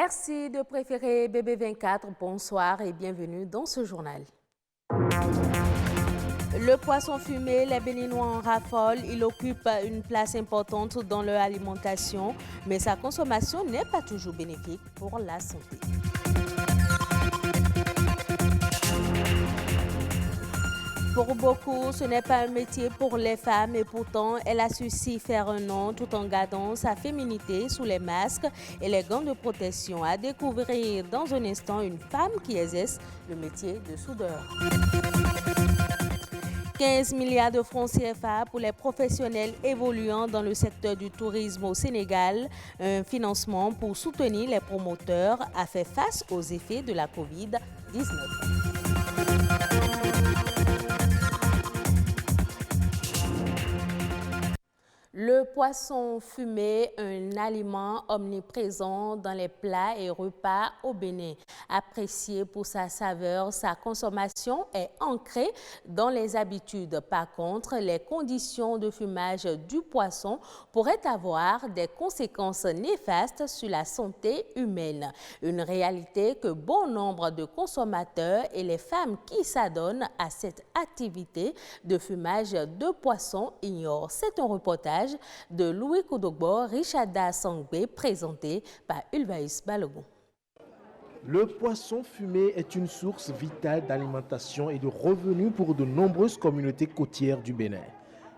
Merci de préférer BB24. Bonsoir et bienvenue dans ce journal. Le poisson fumé, les Béninois en raffolent. Il occupe une place importante dans leur alimentation, mais sa consommation n'est pas toujours bénéfique pour la santé. Pour beaucoup, ce n'est pas un métier pour les femmes et pourtant, elle a su s'y faire un nom tout en gardant sa féminité sous les masques et les gants de protection. À découvrir dans un instant une femme qui exerce le métier de soudeur. 15 milliards de francs CFA pour les professionnels évoluant dans le secteur du tourisme au Sénégal. Un financement pour soutenir les promoteurs a fait face aux effets de la Covid-19. Le poisson fumé, un aliment omniprésent dans les plats et repas au Bénin. Apprécié pour sa saveur, sa consommation est ancrée dans les habitudes. Par contre, les conditions de fumage du poisson pourraient avoir des conséquences néfastes sur la santé humaine. Une réalité que bon nombre de consommateurs et les femmes qui s'adonnent à cette activité de fumage de poisson ignorent. C'est un reportage de Louis Koudogbo, Richada Sangbe, présenté par Ulvaïs Balogun. Le poisson fumé est une source vitale d'alimentation et de revenus pour de nombreuses communautés côtières du Bénin.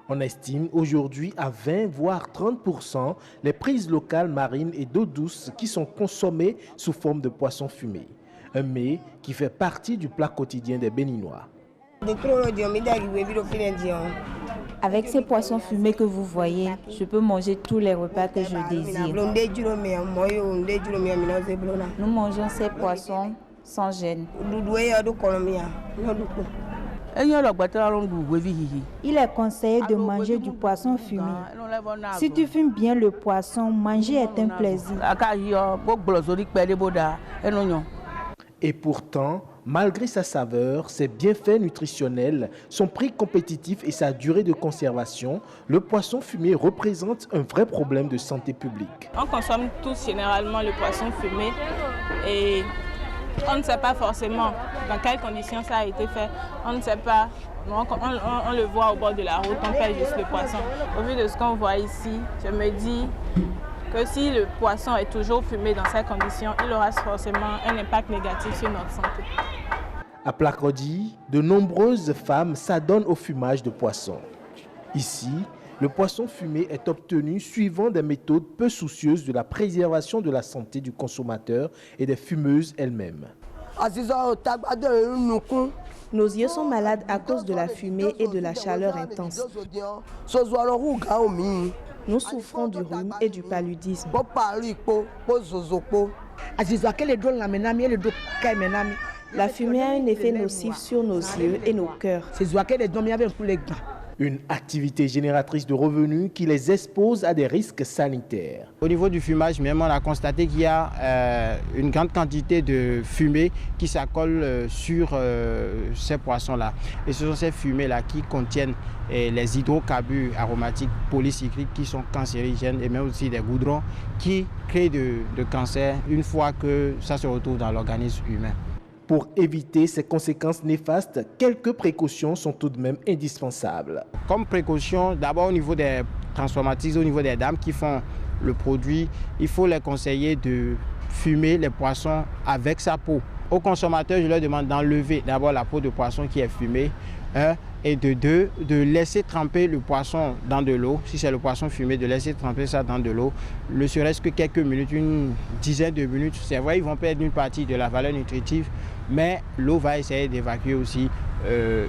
On estime aujourd'hui à 20 voire 30% les prises locales marines et d'eau douce qui sont consommées sous forme de poisson fumé. Un mets qui fait partie du plat quotidien des Béninois. Avec ces poissons fumés que vous voyez, je peux manger tous les repas que je désire. Nous mangeons ces poissons sans gêne. Il est conseillé de manger du poisson fumé. Si tu fumes bien le poisson, manger est un plaisir. Et pourtant, malgré sa saveur, ses bienfaits nutritionnels, son prix compétitif et sa durée de conservation, le poisson fumé représente un vrai problème de santé publique. On consomme tous généralement le poisson fumé et on ne sait pas forcément dans quelles conditions ça a été fait. On ne sait pas. On le voit au bord de la route, on paye juste le poisson. Au vu de ce qu'on voit ici, je me dis que si le poisson est toujours fumé dans ces conditions, il aura forcément un impact négatif sur notre santé. À Placrodi, de nombreuses femmes s'adonnent au fumage de poisson. Ici, le poisson fumé est obtenu suivant des méthodes peu soucieuses de la préservation de la santé du consommateur et des fumeuses elles-mêmes. Nos yeux sont malades à cause de la fumée et de la chaleur intense. Nous souffrons du rhume et du paludisme. La fumée a un effet nocif sur nos yeux et nos cœurs. Une activité génératrice de revenus qui les expose à des risques sanitaires. Au niveau du fumage, même on a constaté qu'il y a une grande quantité de fumée qui s'accole sur ces poissons-là. Et ce sont ces fumées-là qui contiennent les hydrocarbures aromatiques polycycliques qui sont cancérigènes et même aussi des goudrons qui créent de cancer une fois que ça se retrouve dans l'organisme humain. Pour éviter ces conséquences néfastes, quelques précautions sont tout de même indispensables. Comme précaution, d'abord au niveau des transformatrices, au niveau des dames qui font le produit, il faut les conseiller de fumer les poissons avec sa peau. Aux consommateurs, je leur demande d'enlever d'abord la peau de poisson qui est fumée, et de deux, de laisser tremper le poisson dans de l'eau. Si c'est le poisson fumé, de laisser tremper ça dans de l'eau, ne serait-ce que quelques minutes, une dizaine de minutes. C'est vrai, ils vont perdre une partie de la valeur nutritive, mais l'eau va essayer d'évacuer aussi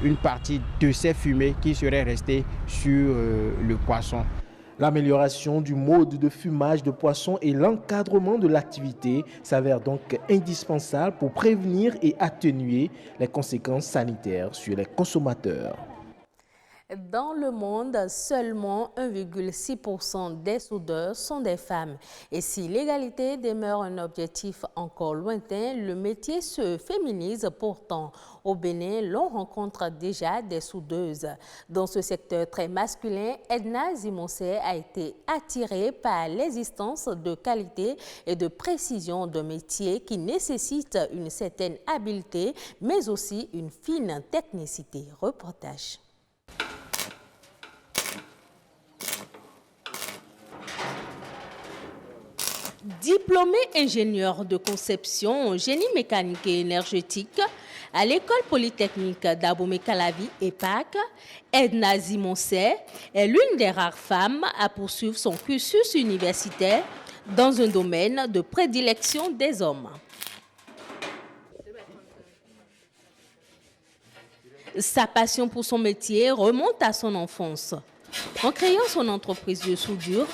une partie de ces fumées qui seraient restées sur le poisson. L'amélioration du mode de fumage de poisson et l'encadrement de l'activité s'avèrent donc indispensables pour prévenir et atténuer les conséquences sanitaires sur les consommateurs. Dans le monde, seulement 1,6% des soudeurs sont des femmes. Et si l'égalité demeure un objectif encore lointain, le métier se féminise pourtant. Au Bénin, l'on rencontre déjà des soudeuses. Dans ce secteur très masculin, Edna Zimonsé a été attirée par l'existence de qualité et de précision de métier qui nécessite une certaine habileté, mais aussi une fine technicité. Reportage. Diplômée ingénieure de conception en génie mécanique et énergétique à l'école polytechnique d'Abomey-Calavi EPAC, Edna Zimonsé est l'une des rares femmes à poursuivre son cursus universitaire dans un domaine de prédilection des hommes. Sa passion pour son métier remonte à son enfance. En créant son entreprise de soudure,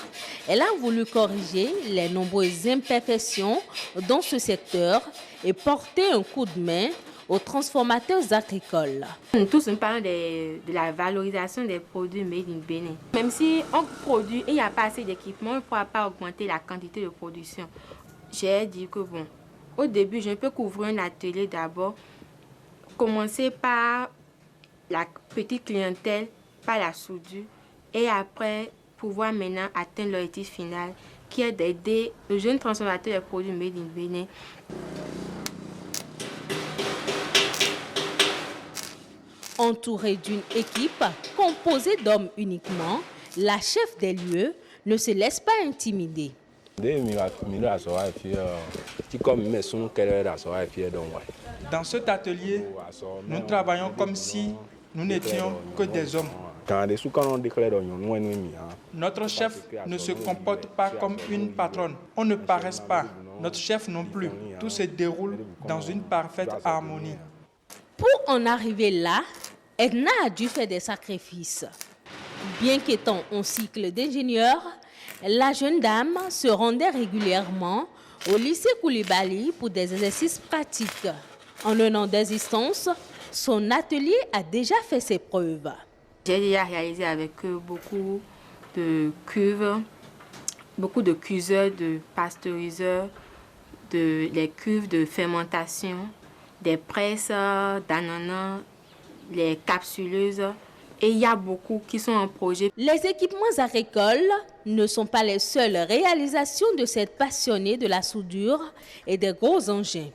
elle a voulu corriger les nombreuses imperfections dans ce secteur et porter un coup de main aux transformateurs agricoles. Tous nous parlons de la valorisation des produits made in Bénin. Même si on produit et il n'y a pas assez d'équipement, on ne pourra pas augmenter la quantité de production. J'ai dit que bon, au début, je peux couvrir un atelier d'abord, commencer par la petite clientèle, par la soudure, et après pouvoir maintenant atteindre l'objectif final qui est d'aider le jeune transformateur des produits made in Bénin. Entourée d'une équipe composée d'hommes uniquement, la chef des lieux ne se laisse pas intimider. Dans cet atelier, nous travaillons comme si nous n'étions que des hommes. Notre chef ne se comporte pas comme une patronne. On ne paraisse pas. Notre chef non plus. Tout se déroule dans une parfaite harmonie. Pour en arriver là, Edna a dû faire des sacrifices. Bien qu'étant en cycle d'ingénieur, la jeune dame se rendait régulièrement au lycée Koulibaly pour des exercices pratiques. En un an d'existence, son atelier a déjà fait ses preuves. J'ai déjà réalisé avec eux beaucoup de cuves, beaucoup de cuiseurs, de pasteuriseurs, les cuves de fermentation, des presses d'ananas, les capsuleuses. Et il y a beaucoup qui sont en projet. Les équipements agricoles ne sont pas les seules réalisations de cette passionnée de la soudure et des gros engins.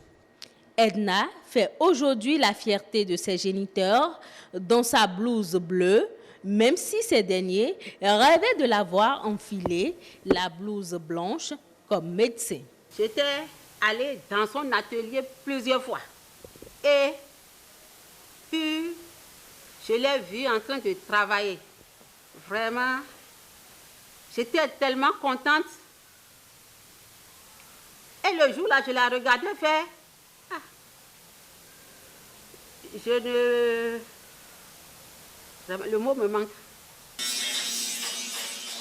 Edna fait aujourd'hui la fierté de ses géniteurs dans sa blouse bleue, même si ces derniers rêvaient de la voir enfiler la blouse blanche comme médecin. J'étais allée dans son atelier plusieurs fois et puis je l'ai vue en train de travailler. Vraiment, j'étais tellement contente. Et le jour-là, je la regardais faire. Le mot me manque.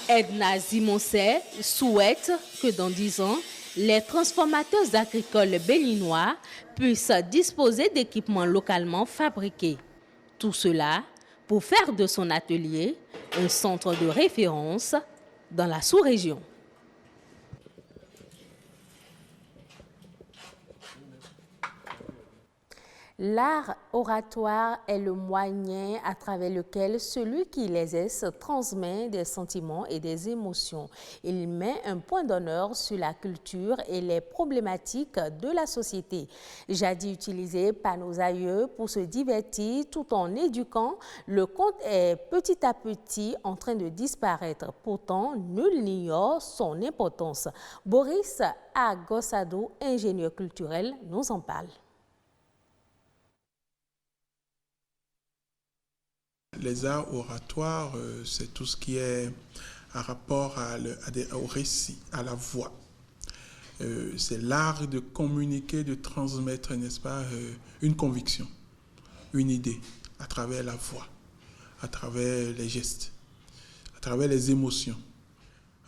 Edna Zimonsé souhaite que dans 10 ans, les transformateurs agricoles béninois puissent disposer d'équipements localement fabriqués. Tout cela pour faire de son atelier un centre de référence dans la sous-région. L'art oratoire est le moyen à travers lequel celui qui l'exerce transmet des sentiments et des émotions. Il met un point d'honneur sur la culture et les problématiques de la société. Jadis utilisé par nos aïeux pour se divertir tout en éduquant, le conte est petit à petit en train de disparaître. Pourtant, nul n'ignore son importance. Boris Agosado, ingénieur culturel, nous en parle. Les arts oratoires, c'est tout ce qui est en rapport au récit, à la voix. C'est l'art de communiquer, de transmettre, n'est-ce pas, une conviction, une idée, à travers la voix, à travers les gestes, à travers les émotions.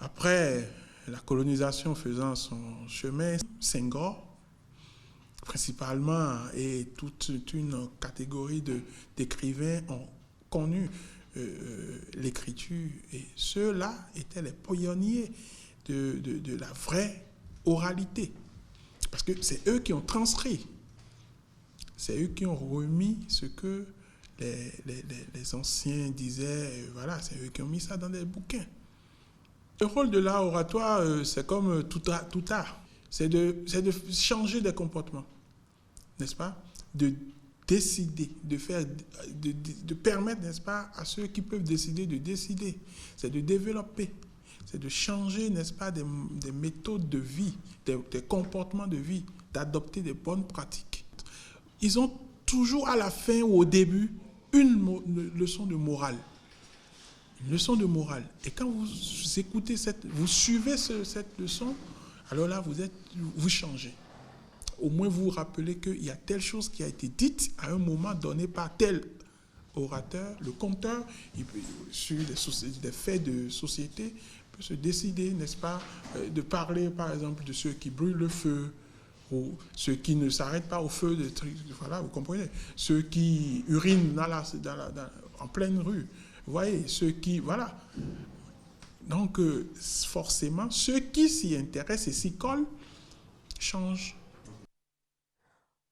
Après, la colonisation faisant son chemin, Senghor, principalement, et toute une catégorie d'écrivains ont connu l'écriture. Et ceux-là étaient les pionniers de la vraie oralité. Parce que c'est eux qui ont transcrit. C'est eux qui ont remis ce que les anciens disaient. Voilà, c'est eux qui ont mis ça dans des bouquins. Le rôle de l'art oratoire, c'est comme tout art. C'est de changer des comportements, n'est-ce pas? De décider, de permettre, n'est-ce pas, à ceux qui peuvent décider de décider. C'est de développer, c'est de changer, n'est-ce pas, des méthodes de vie, des comportements de vie, d'adopter des bonnes pratiques. Ils ont toujours à la fin ou au début une leçon de morale. Une leçon de morale. Et quand vous écoutez vous suivez cette leçon, alors là, vous changez. Au moins, vous vous rappelez qu'il y a telle chose qui a été dite à un moment donné par tel orateur. Le conteur, il peut, sur des faits de société, peut se décider, n'est-ce pas, de parler, par exemple, de ceux qui brûlent le feu, ou ceux qui ne s'arrêtent pas au feu, voilà, vous comprenez, ceux qui urinent en pleine rue. Vous voyez, ceux qui... Voilà. Donc, forcément, ceux qui s'y intéressent et s'y collent changent.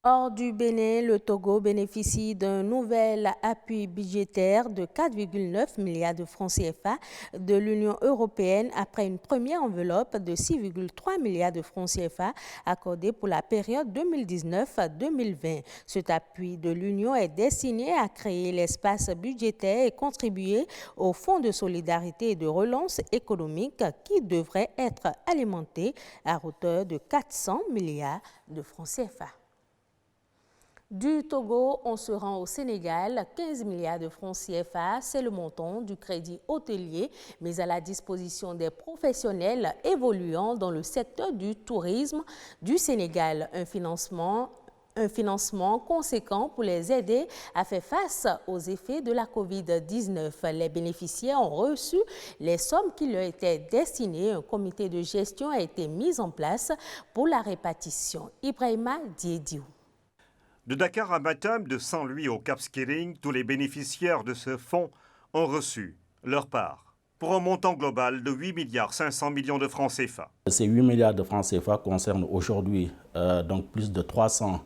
Hors du Bénin, le Togo bénéficie d'un nouvel appui budgétaire de 4,9 milliards de francs CFA de l'Union européenne après une première enveloppe de 6,3 milliards de francs CFA accordée pour la période 2019-2020. Cet appui de l'Union est destiné à créer l'espace budgétaire et contribuer au Fonds de solidarité et de relance économique qui devrait être alimenté à hauteur de 400 milliards de francs CFA. Du Togo, on se rend au Sénégal. 15 milliards de francs CFA, c'est le montant du crédit hôtelier mis à la disposition des professionnels évoluant dans le secteur du tourisme du Sénégal. Un financement conséquent pour les aider à faire face aux effets de la COVID-19. Les bénéficiaires ont reçu les sommes qui leur étaient destinées. Un comité de gestion a été mis en place pour la répartition. Ibrahima Diédiou. De Dakar à Matam, de Saint-Louis au Cap Skirring, tous les bénéficiaires de ce fonds ont reçu leur part, pour un montant global de 8 milliards 500 millions de francs CFA. Ces 8 milliards de francs CFA concernent aujourd'hui donc plus de 300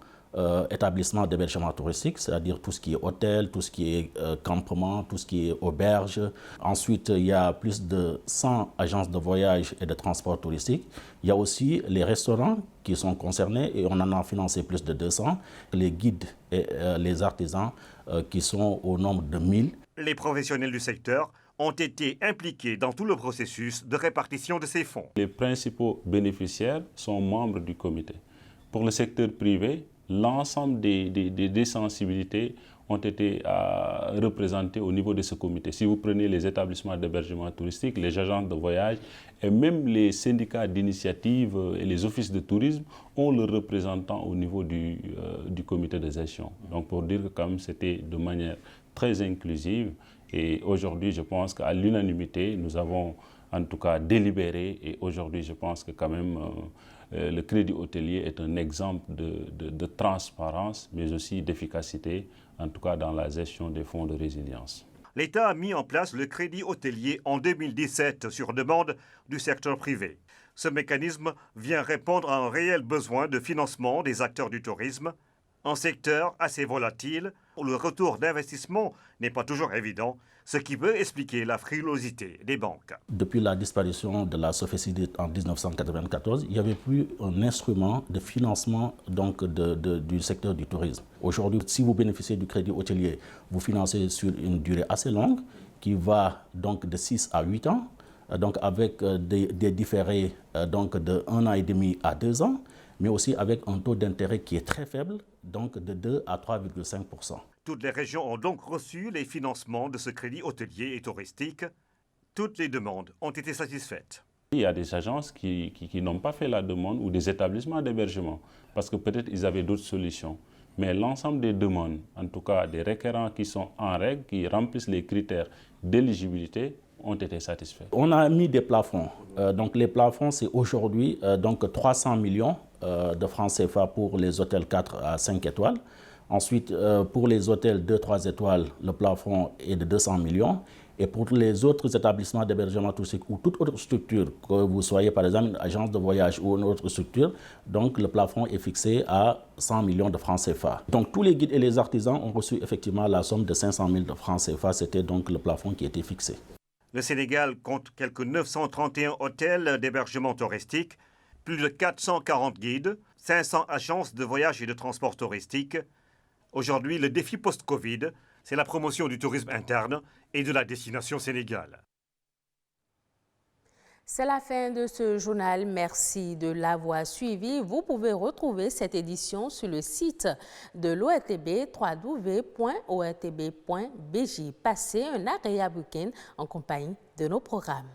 établissements d'hébergement touristique, c'est-à-dire tout ce qui est hôtel, tout ce qui est campement, tout ce qui est auberge. Ensuite, il y a plus de 100 agences de voyage et de transport touristique. Il y a aussi les restaurants qui sont concernés et on en a financé plus de 200. Les guides et les artisans qui sont au nombre de 1000. Les professionnels du secteur ont été impliqués dans tout le processus de répartition de ces fonds. Les principaux bénéficiaires sont membres du comité. Pour le secteur privé, l'ensemble des sensibilités ont été représentées au niveau de ce comité. Si vous prenez les établissements d'hébergement touristique, les agences de voyage et même les syndicats d'initiative et les offices de tourisme ont leurs représentants au niveau du comité de gestion. Donc pour dire que quand même c'était de manière très inclusive et aujourd'hui je pense qu'à l'unanimité nous avons en tout cas délibéré et aujourd'hui je pense que quand même le crédit hôtelier est un exemple de transparence, mais aussi d'efficacité, en tout cas dans la gestion des fonds de résilience. L'État a mis en place le crédit hôtelier en 2017 sur demande du secteur privé. Ce mécanisme vient répondre à un réel besoin de financement des acteurs du tourisme, un secteur assez volatile où le retour d'investissement n'est pas toujours évident, ce qui peut expliquer la frilosité des banques. Depuis la disparition de la SOFECID en 1994, il n'y avait plus un instrument de financement donc, du secteur du tourisme. Aujourd'hui, si vous bénéficiez du crédit hôtelier, vous financez sur une durée assez longue qui va donc de 6 à 8 ans, donc avec des différés donc de 1 an et demi à 2 ans, mais aussi avec un taux d'intérêt qui est très faible, donc de 2 à 3,5%. Toutes les régions ont donc reçu les financements de ce crédit hôtelier et touristique. Toutes les demandes ont été satisfaites. Il y a des agences qui n'ont pas fait la demande ou des établissements d'hébergement parce que peut-être ils avaient d'autres solutions. Mais l'ensemble des demandes, en tout cas des requérants qui sont en règle, qui remplissent les critères d'éligibilité, ont été satisfaits. On a mis des plafonds. Donc les plafonds, c'est aujourd'hui donc 300 millions de francs CFA pour les hôtels 4 à 5 étoiles. Ensuite, pour les hôtels 2-3 étoiles, le plafond est de 200 millions. Et pour les autres établissements d'hébergement touristique ou toute autre structure, que vous soyez par exemple une agence de voyage ou une autre structure, donc le plafond est fixé à 100 millions de francs CFA. Donc tous les guides et les artisans ont reçu effectivement la somme de 500 000 de francs CFA. C'était donc le plafond qui était fixé. Le Sénégal compte quelques 931 hôtels d'hébergement touristique, plus de 440 guides, 500 agences de voyage et de transport touristique. Aujourd'hui, le défi post-Covid, c'est la promotion du tourisme interne et de la destination Sénégal. C'est la fin de ce journal. Merci de l'avoir suivi. Vous pouvez retrouver cette édition sur le site de l'ORTB, www.ortb.bj. Passez un agréable week-end en compagnie de nos programmes.